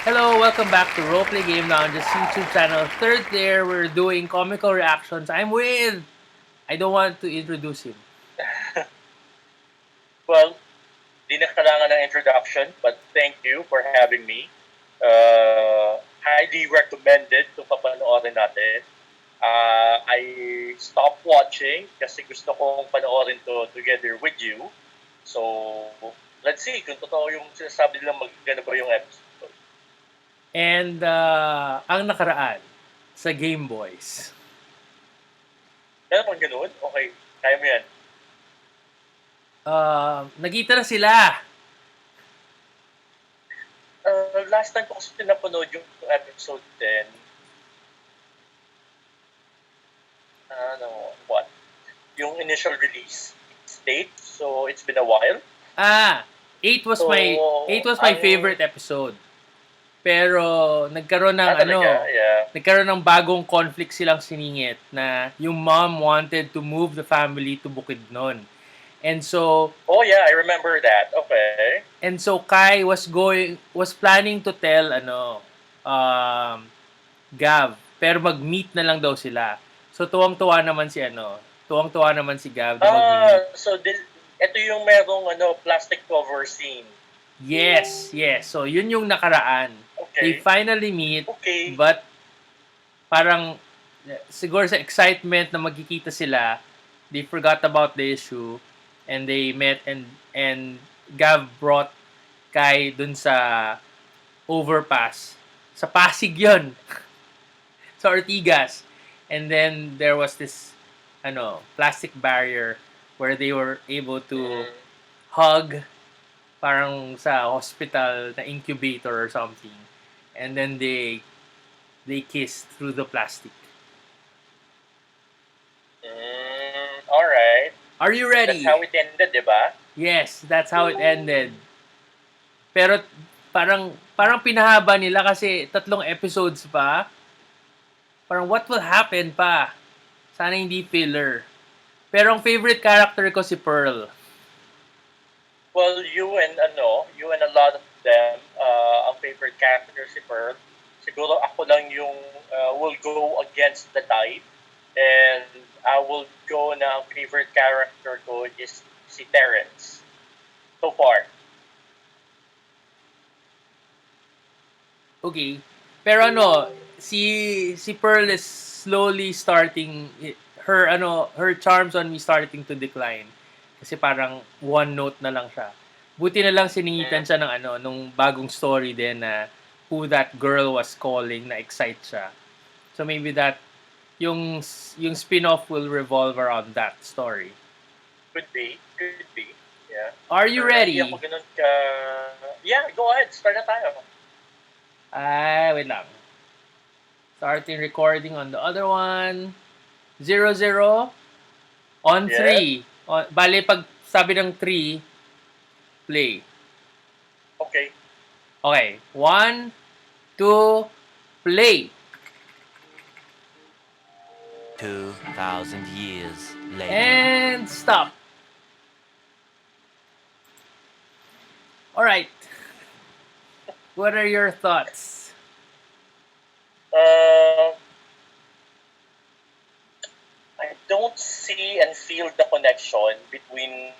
Hello, welcome back to Roleplay Game Lounge's YouTube channel. Third there, we're doing comical reactions. I'm with... I don't want to introduce him. Well, di na kailangan ng introduction, but thank you for having me. Highly recommended to papanoorin natin. I stopped watching kasi gusto kong panoorin to together with you. So, let's see kung totoo yung sinasabi nilang maganda ba yung episode. And ang nakaraan sa Gameboys. Meron pang ganun? Okay, kaya mo yan. Nagkita na sila. Last time ko kasi pinapanood yung episode 10. What? Yung initial release date. So, it's been a while. 8 was my favorite episode. Pero nagkaroon ng nagkaroon ng bagong conflict silang siningit na yung mom wanted to move the family to Bukidnon. And so oh yeah, I remember that. Okay. And so Kai was planning to tell Gav, pero mag-meet na lang daw sila. So tuwang-tuwa naman si Gav na mag-meet. So ito yung merong plastic cover scene. Yes. So yun yung nakaraan. Okay. They finally meet. Okay. But parang siguro sa excitement na magkikita sila, they forgot about the issue and they met and Gav brought Kai dun sa overpass. Sa Pasig yun. Sa Ortigas. And then there was this plastic barrier where they were able to hug parang sa hospital na incubator or something. And then they kissed through the plastic. Alright. Are you ready? That's how it ended, diba? Yes, that's how it ended. Pero parang pinahaba nila kasi 3 episodes pa. Parang what will happen pa? Sana hindi filler. Pero ang favorite character ko si Pearl. Well, you and a lot of them, ang favorite character si Pearl. Siguro ako lang yung will go against the tide. And I will go na ang favorite character ko is si Terrence. So far. Okay. Pero si Pearl is slowly starting her charms on me starting to decline. Kasi parang one note na lang siya. Buti na lang siningitan siya ng nung bagong story din na who that girl was calling na excite siya. So maybe that yung spin-off will revolve around that story. Could be. Yeah. Are you ready? Ako ganun ka... Yeah, go ahead. Start na tayo. Wait lang. Starting recording on the other one. 0-0 on 3. Bale, pag sabi ng 3, play. Okay. Okay. 1, 2, play. 2,000 years later. And stop. Alright. What are your thoughts? I don't see and feel the connection between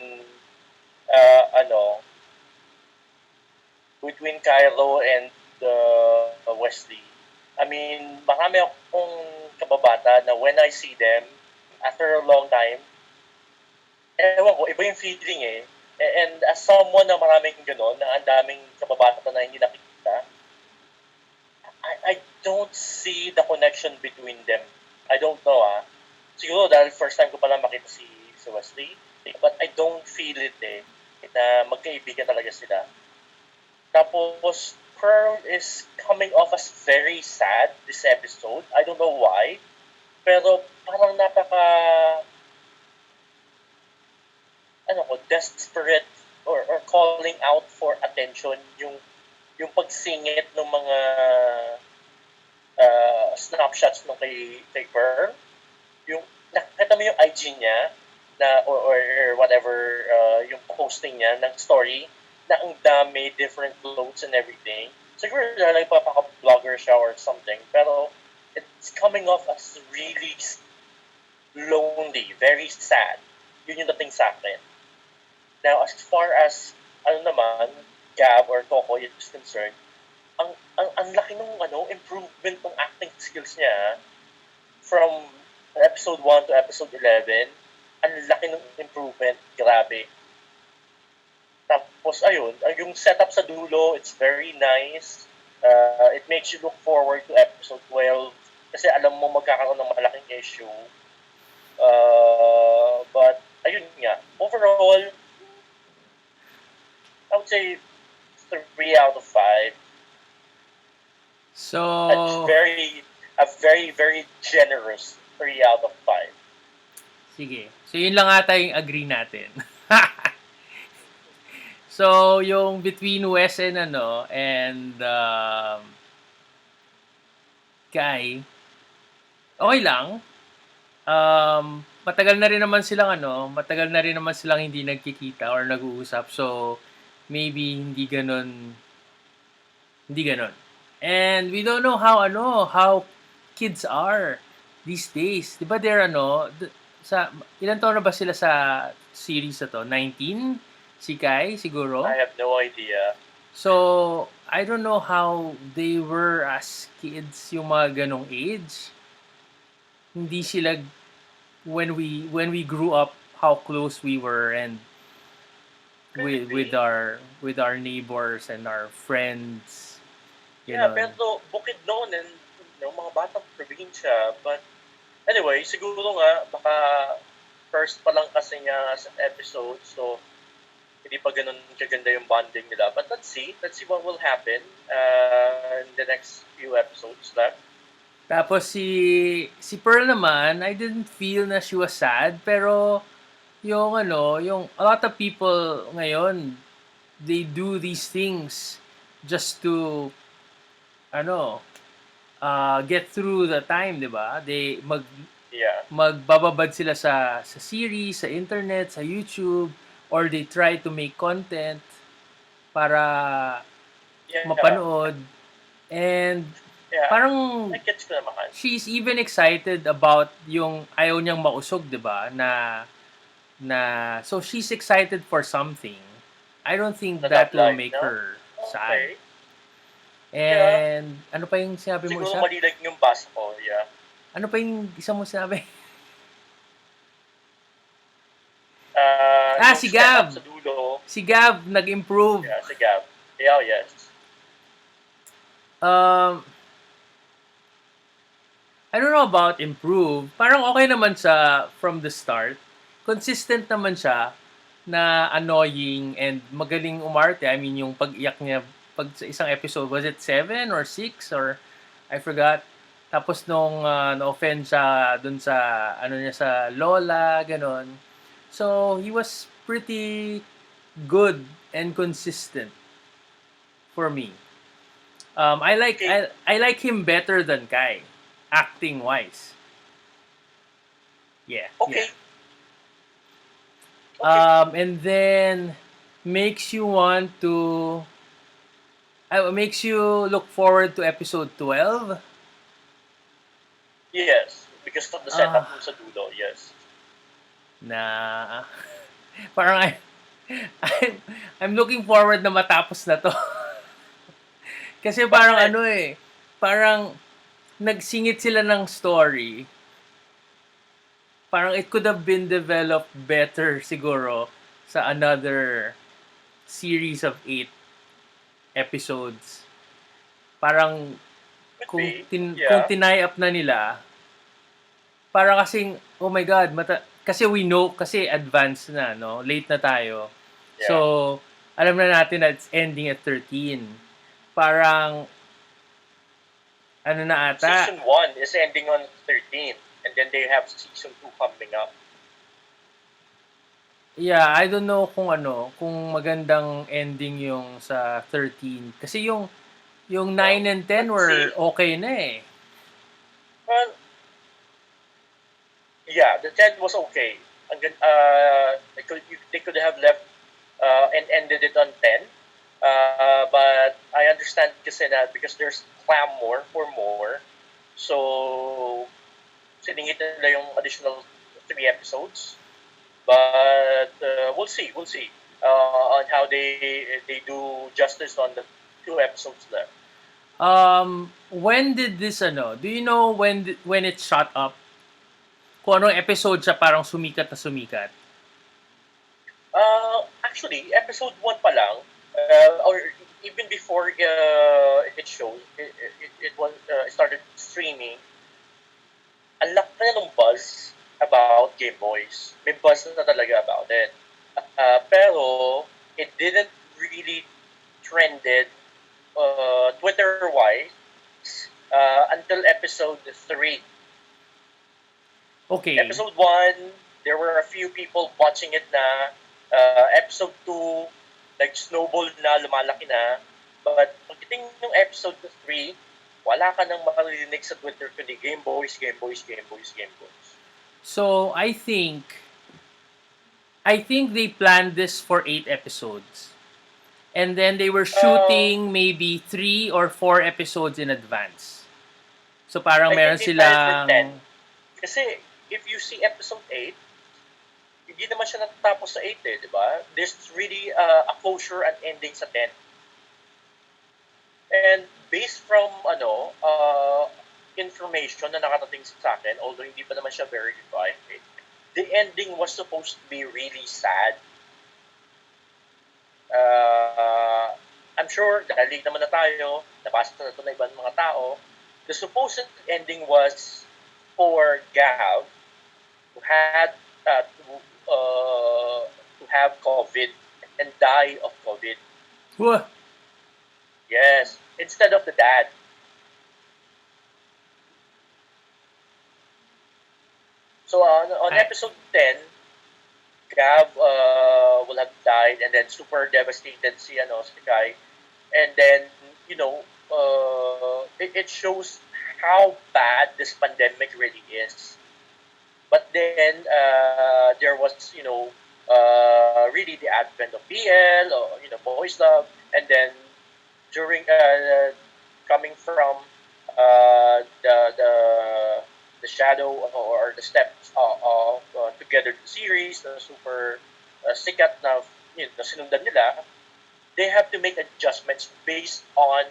between Kylo and Wesley. I mean, marami akong kababata na when I see them after a long time, ewan ko, iba yung feeling eh. And as someone na maraming gano'n, na ang daming kababata na hindi nakikita, I don't see the connection between them. I don't know Siguro dahil first time ko pala makita si Wesley, but I don't feel it na magkaibigan talaga sila. Tapos, Pearl is coming off as very sad this episode. I don't know why. Pero parang desperate or calling out for attention yung pagsingit ng mga snapshots nung kay Pearl. Yung nakita mo yung IG niya na or whatever yung posting niya ng story na ang dami different clothes and everything. siguro dahil nagpapaka-vlogger siya or something, pero it's coming off as really lonely, very sad. Yun yung dating sa akin. Now, as far as, Gab or Coco is concerned, ang laki ng improvement ng acting skills niya from episode 1 to episode 11. Ang laki ng improvement, grabe. Tapos ayun, yung setup sa dulo, it's very nice. It makes you look forward to episode 12 kasi alam mo magkakaroon ng malaking issue. But ayun nga, overall, I would say 3 out of 5. So, A very, very generous 3 out of 5. sige. So, yun lang ata yung agree natin. So, yung between Wes and Guy, okay lang. Matagal na rin naman silang hindi nagkikita or nag-uusap. So, maybe hindi ganon. And we don't know how kids are these days. 'Di ba ilan taon na ba sila sa series na to? 19? Si Kai, siguro? I have no idea. So, I don't know how they were as kids, yung mga ganong age. Hindi sila, when we grew up, how close we were and with our neighbors and our friends. Yeah, pero bukid noon and mga batang probinsya. But anyway, siguro nga, baka first pa lang kasi niya sa episode, so hindi pa ganun kaganda yung bonding nila. But let's see what will happen in the next few episodes left. Tapos si Pearl naman, I didn't feel na she was sad, pero yung a lot of people ngayon, they do these things just to get through the time, 'di ba? Magbababad sila sa series, sa internet, sa YouTube, or they try to make content para mapanood. And parang I gets ko naman. she's even excited about yung ayaw niyang mausog, 'di ba? So she's excited for something. I don't think that will make her sad. And ano pa yung sinabi mo isa? Siguro malilag yung basa ko, yeah. Ano pa yung isa mo sinabi? Si Gab. Sa dulo. Si Gab nag-improve. Yeah, si Gab. Yeah, yes. I don't know about improve. Parang okay naman siya from the start. Consistent naman siya na annoying and magaling umarte. I mean, yung pag-iyak niya sa isang episode, was it 7 or 6 or I forgot. Tapos nung na-offend siya dun sa niya sa lola, ganon. So, he was pretty good and consistent for me. I like him better than Kai, acting wise. Yeah. Okay. Yeah. And then makes you look forward to episode 12. Yes, because of the setup sa dulo, yes. Na parang I'm looking forward na matapos na to. Kasi parang parang nagsingit sila ng story. Parang it could have been developed better siguro sa another series of 8 episodes. Parang kung tinay up na nila, parang kasing, oh my God, kasi we know, kasi advanced na, no? Late na tayo. Yeah. So, alam na natin na it's ending at 13. Parang, na ata? Season 1 is ending on 13. And then they have season 2 coming up. Yeah, I don't know kung magandang ending yung sa 13. Kasi yung 9 and 10 were okay na eh. Well, yeah, the 10 was okay. They could have left and ended it on 10. But I I understand kasi na because there's clamor for more. So, siningit nila yung additional 3 episodes. But we'll see. On how they do justice on the 2 episodes left. When did this do you know when it shot up? Kung anong episode siya parang sumikat na sumikat? Actually, episode 1 pa lang, or even before it showed, it was started streaming, ang laki na ng buzz about Gameboys. May buzz na talaga about it. Pero, it didn't really trended Twitter-wise until episode 3. Okay. Episode 1, there were a few people watching it na. Episode 2, nag-snowball na, lumalaki na. But pagdating ng episode 3, wala ka nang makarinig sa Twitter kundi Gameboys. So, I think they planned this for 8 episodes. And then they were shooting maybe 3 or 4 episodes in advance. So, parang meron I think they planned for 10. silang... Kasi, if you see episode 8, hindi naman siya natatapos sa 8 di ba? There's really a closure and ending sa 10. And based from information na nakatating sa akin, although hindi pa naman siya verified, the ending was supposed to be really sad. I'm sure, dahil late naman na tayo, nabasa na ito na ibang mga tao, the supposed ending was for Gav, who had to have COVID and die of COVID. What? Yes, instead of the dad. So on episode 10, Gav will have died, and then super devastated si Kai, and then it shows how bad this pandemic really is. But then there was really the advent of BL or boys love, and then during coming from the shadow or the steps of Together the series, the super sikat na sinundan nila, they have to make adjustments based on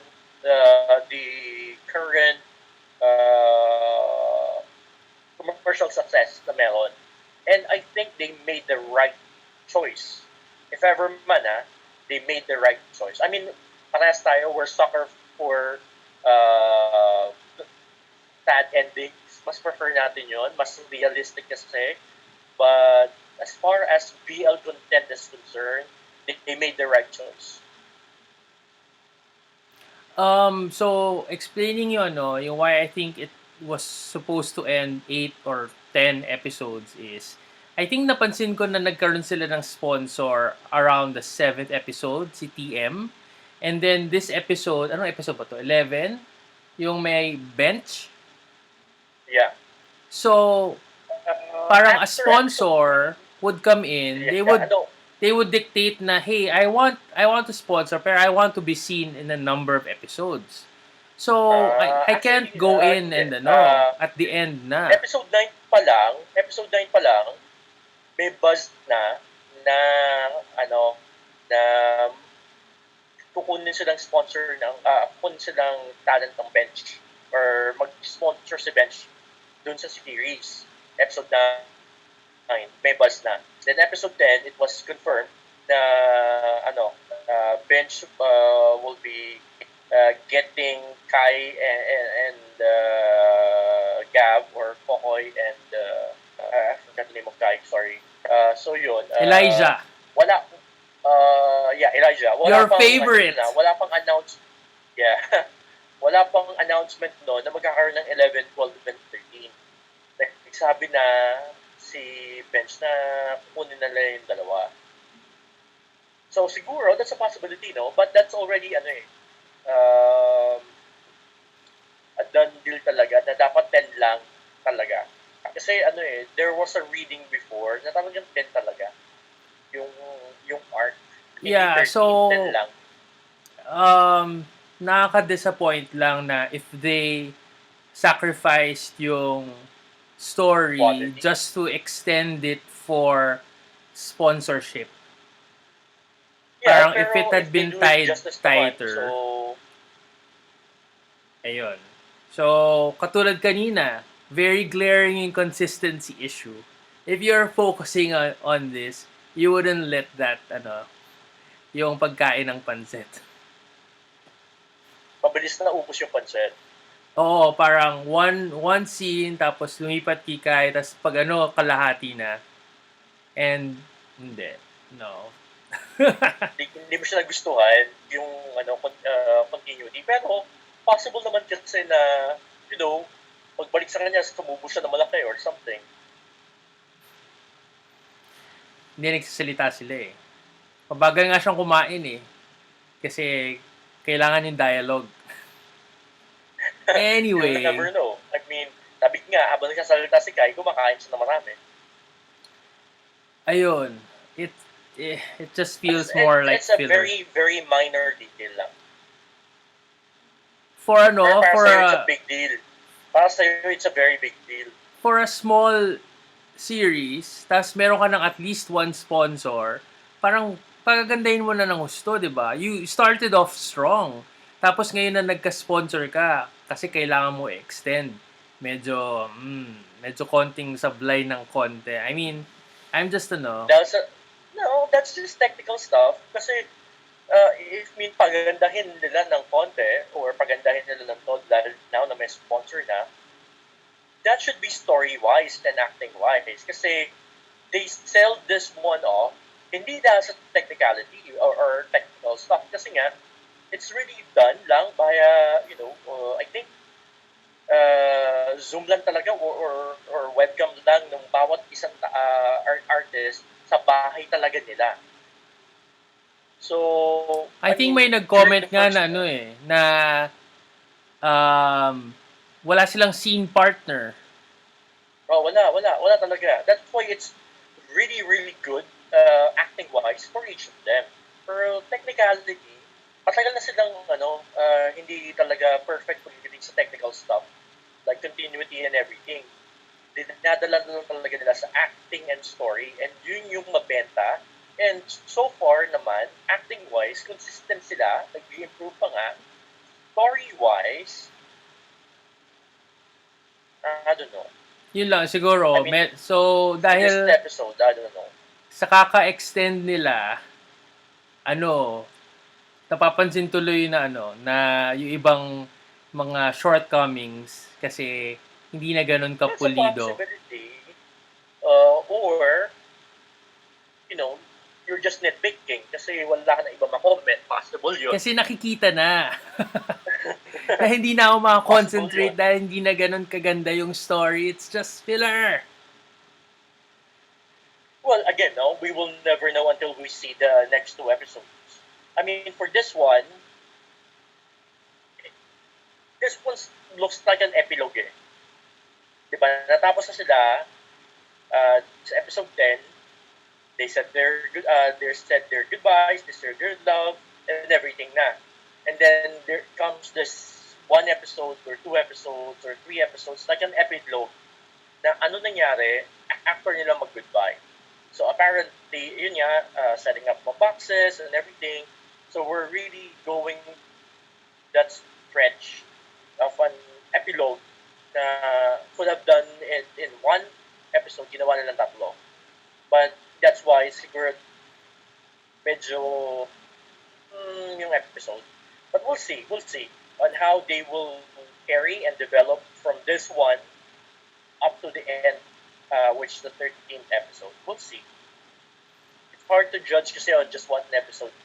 the current commercial success na meron. And I think they made the right choice. If ever man, they made the right choice. I mean, parehas tayo, we're sucker for sad endings. Mas prefer natin yun. Mas realistic kasi. But as far as BL content is concerned, they made the right choice. So explaining yung why I think it was supposed to end 8 or 10 episodes is, I think napansin ko na nagkaroon sila ng sponsor around the 7th episode, si TM. And then this episode, anong episode ba to? 11? Yung may bench? Yeah. So, parang a sponsor would come in, they would dictate na, hey, I want to sponsor, pero I want to be seen in a number of episodes. So, I can't go in and at the end na. Episode 9 pa lang, may buzz na kukunin silang sponsor kukunin silang talent ng bench or mag-sponsor si bench dun sa series. Episode 9, may buzz na. Then episode 10, it was confirmed na bench will be getting Kai and Gav or Kokoy and I forgot the name of Kai, sorry. So yun. Elijah. Elijah. Your favorite. Wala pang wala pang announcement no na magkakaroon ng 11, 12, and 13. Nagsabi na si Bench na kukunin nila yung dalawa. So siguro that's a possibility, no? But that's already a done deal talaga na dapat 10 lang talaga. Kasi there was a reading before na talagang 10 talaga. Yung arc. Yeah, 13, so 10 lang. nakaka-disappoint lang na if they sacrificed yung story Quality. just to extend it for sponsorship. Yeah, Parang if it pero had if they been do it tied justice naman, tighter, so ayun. So, katulad kanina, very glaring inconsistency issue. If you're focusing on this, you wouldn't let that, yung pagkain ng pansit. mabilis na ubos yung pansit. Oo, parang one scene, tapos lumipat kikay, tapos pag kalahati na. And, hindi. No. Hindi mo siya nagustuhan yung continuity. Pero possible naman kasi na, pagbalik sa kanya, tumubo siya na malaki or something. Hindi nagsasalita sila eh. Mabagal nga siyang kumain eh. Kasi, kailangan yung dialogue. Anyway. You never know. I mean, sabi nga, habang nagsasalita si Kai, kumakain siya na marami. Ayun. It just feels more like it's a filler. very, very minor detail lang. For Pero para for sa'yo, it's a big deal. Para sa'yo, it's a very big deal. For a small series, tas meron ka ng at least one sponsor, parang pagagandahin mo na ng gusto, di ba? You started off strong. Tapos ngayon na nagka-sponsor ka, kasi kailangan mo extend. Medyo konting sablay ng konti. I mean, I'm just That's just technical stuff. Kasi, if pagandahin nila ng konti, or pagandahin nila ng todo, dahil now na may sponsor na, that should be story-wise and acting-wise. Kasi, they sell this one off, hindi dahil sa technicality or technical stuff. Kasi nga, it's really done lang via, I think, Zoom lang talaga or webcam lang ng bawat isang artist sa bahay talaga nila. So, I think may nag-comment nga na na wala silang scene partner. Oh, wala talaga. That's why it's really, really good acting-wise for each of them. Pero technicality, matagal na silang hindi talaga perfect pagdating sa technical stuff, like continuity and everything. Dinadala na talaga nila sa acting and story, and yun yung mabenta. And so far naman, acting-wise, consistent sila, nag-improve pa nga. Story-wise, I don't know. Yun lang, siguro. I mean, so, dahil this episode, I don't know. sa kaka-extend nila, napapansin tuloy na na yung ibang mga shortcomings kasi hindi na ganun kapulido. There's a possibility, or, you're just nitpicking kasi wala ka na iba ma-comment. Possible yun. Kasi nakikita na. Na hindi na ako makakoncentrate dahil hindi na ganun kaganda yung story. It's just filler. Well, again, we will never know until we see the next 2 episodes. I mean, for this one looks like an epilogue eh. Diba? Natapos na sila sa episode 10. They said their goodbyes, they said their love, and everything na. And then there comes this 1 episode or 2 episodes or 3 episodes, like an epilogue, na ano nangyari after nila mag-goodbye. So apparently, yun nga, setting up mga boxes and everything. So we're really going that stretch of an epilogue na could have done it in 1 episode, ginawa nilang 3. But that's why siguro medyo yung episode. But we'll see on how they will carry and develop from this one up to the end, which is the 13th episode. We'll see. It's hard to judge kasi on just 1 episode.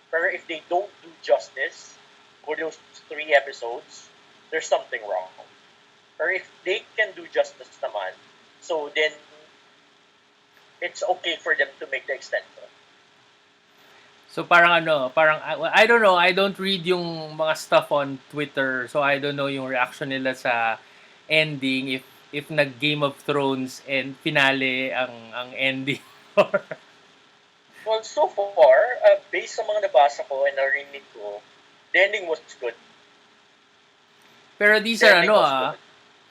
Pero if they don't do justice for those 3 episodes, there's something wrong. Or if they can do justice naman, so then it's okay for them to make the extension. So parang I don't know, I don't read yung mga stuff on Twitter, so I don't know yung reaction nila sa ending, if nag Game of Thrones and finale ang ending. Well, so far, based sa mga nabasa ko and narinig ko, The ending was good. Pero these The are ending was good.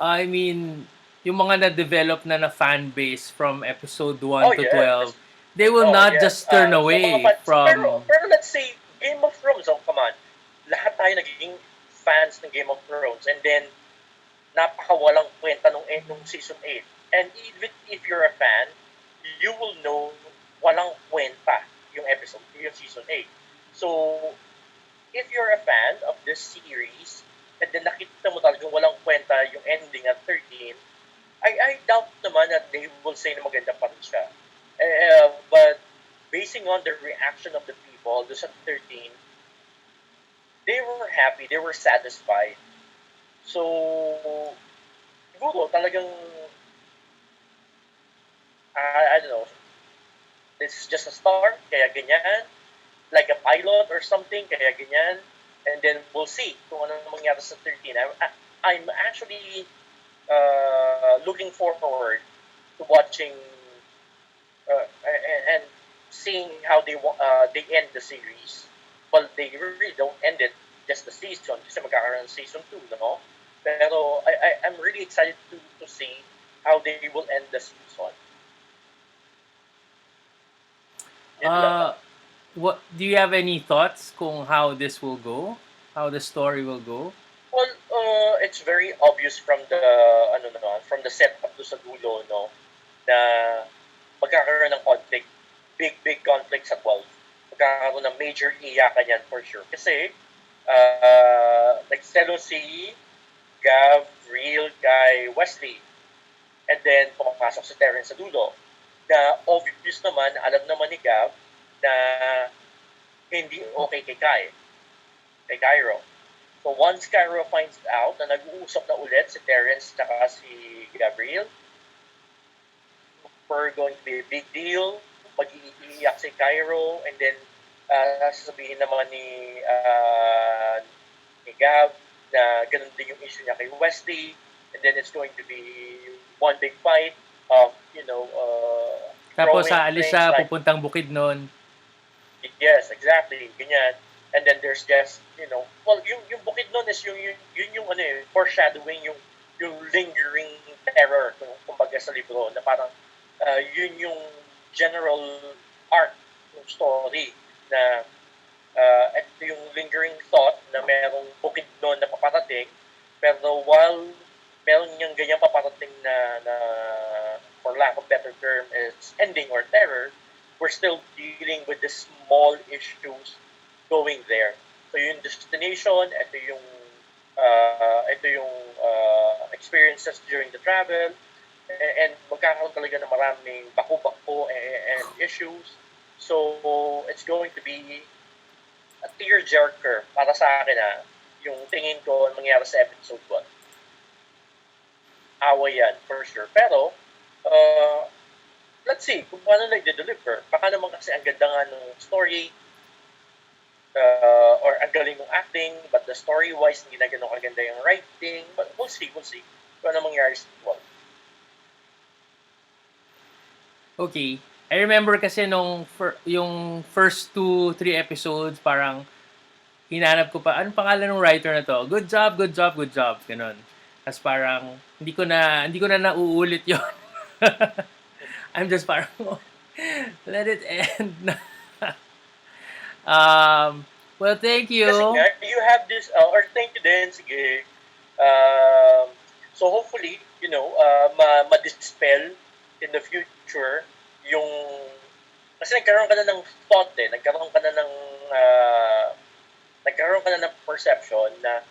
I mean, yung mga na-develop na fan base from episode 1 Oh to 12, yes. they will Oh not yes. just turn Sa mga away fans, from... pero let's say Game of Thrones, oh come on. Lahat tayo nagiging fans ng Game of Thrones, and then napakawalang kwenta nung season 8. And even if you're a fan, you will know walang kwenta yung season 8. So, if you're a fan of this series, and then nakita mo talagang walang kwenta yung ending at 13, I doubt naman that they will say na maganda pa rin siya. But basing on the reaction of the people, do sa 13, they were happy, they were satisfied. So, siguro talagang, I don't know, this is just a start, kaya ganyan, like a pilot or something, kaya ganyan, and then we'll see kung ano mangyari sa 13. I'm actually looking forward to watching and seeing how they end the series. Well, they really don't end it just the season kasi magkakaroon ng season 2, no? Pero I'm really excited to see how they will end the season. Yun lang. What do you have any thoughts kung how this will go? How the story will go? Well, it's very obvious from the from the setup to sa dulo, no, na magkakaroon ng conflict, big conflict sa 12. Magkakaroon ng major iyakan yan for sure. Kasi nagselo si Gav, Real, kay Wesley, and then pumapasok si Terrence sa dulo. Na obvious naman, alam naman ni Gav na hindi okay kay Cairo. So once Cairo finds out na nag-uusap na ulit si Terrence at si Gabriel, super going to be a big deal. Mag-iiyak si Cairo, and then sasabihin naman ni Gav na ganun din yung issue niya kay Wesley, and then it's going to be one big fight of, Tapos throwing aalis things siya, like, pupuntang bukid nun. yes, exactly, ganyan. And then there's just, well, yung bukid nun is yung foreshadowing, yung lingering terror, kumbaga sa libro, na parang yun yung general arc ng story na ito yung lingering thought na merong bukid nun na paparating, pero while meron niyang ganyan paparating na for lack of better term is ending or terror, we're still dealing with the small issues going there. So yung destination, ito yung experiences during the travel, and magkakaroon talaga ng maraming bako-bako and issues. So it's going to be a tearjerker para sa akin, yung tingin ko ang mangyari sa episode 1. Away yan, for sure. Pero, let's see kung paano na i-deliver. Baka naman kasi ang ganda nga ng story, or ang galing ng acting, but the story-wise, hindi na ganun kaganda yung writing. But we'll see. Kung ano mangyari sa 12. Okay. I remember kasi yung first 2-3 episodes, parang hinanap ko pa, anong pangalan ng writer na to? Good job. Ganun. Tapos parang, hindi ko na nauulit yon. I'm just parang, let it end na. Well, thank you. Kasi nga, you have this, or thank you din, sige. So hopefully, ma-dispel in the future yung, kasi nagkaroon ka na ng thought nagkaroon ka na ng perception na,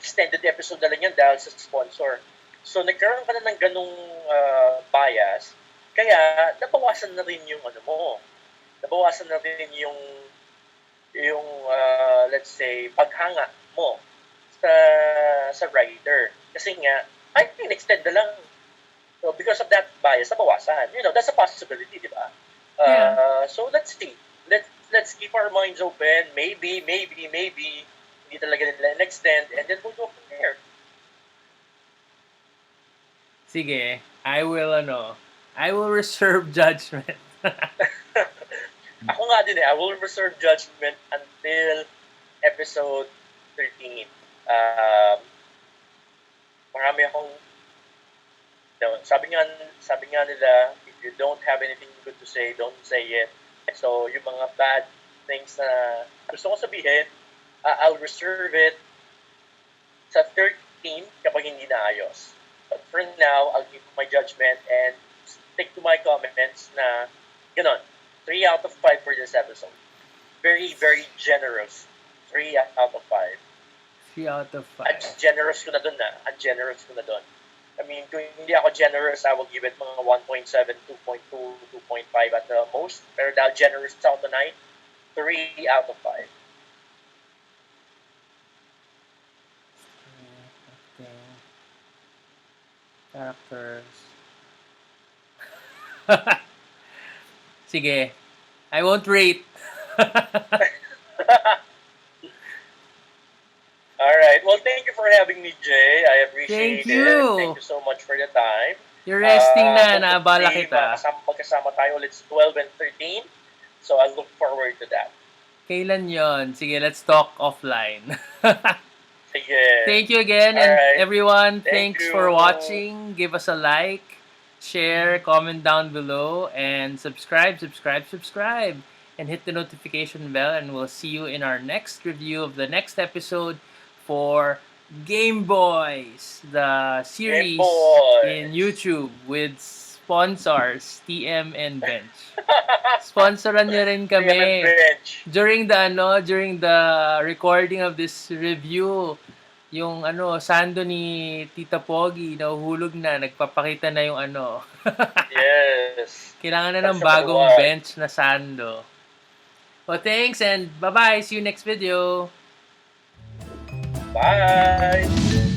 extended episode na lang yan dahil sa sponsor. So nagkaroon ka na ng ganung bias, kaya nabawasan na rin yung nabawasan na rin yung let's say, paghanga mo sa writer. Kasi nga, in-extend na lang. So because of that bias, nabawasan. That's a possibility, di ba? So let's see. Let's keep our minds open. Maybe, hindi talaga nila extend, and then we'll go from there. Sige, I will reserve judgment. Ako nga din I will reserve judgment until episode 13, marami akong, sabi nga nila, if you don't have anything good to say, don't say it. So, yung mga bad things na gusto kong sabihin, I'll reserve it sa 13 kapag hindi naayos. But for now, I'll give my judgment and stick to my comments na, 3 out of 5 for this episode. Very, very generous. 3 out of 5. 3 out of 5. Ang generous ko na dun. I mean, kung hindi ako generous, I will give it mga 1.7, 2.2, 2.5 at the most. Pero dahil generous ako tonight, 3 out of 5. Okay. Characters. Sige. I won't rate. Alright. Well, thank you for having me, Jay. I appreciate Thank you. it. Thank you so much for the time. You're resting na. Hopefully, Naabala kita. magkasama tayo ulit sa 12 and 13. So, I look forward to that. Kailan yon? Sige, let's talk offline. Sige. Thank you again, and Alright. everyone, Thank thanks you. for watching. Give us a like, share, comment down below, and subscribe. And hit the notification bell, and we'll see you in our next review of the next episode for Gameboys, the series Gameboys. in YouTube with sponsors, TM and Bench. Sponsoran nyo rin kami. Bench. During the recording of this review, yung sando ni Tita Pogi, nahuhulog na, nagpapakita na yung Yes. Kailangan na ng That's bagong number 1. bench na sando. Well, thanks and bye-bye. See you next video. Bye.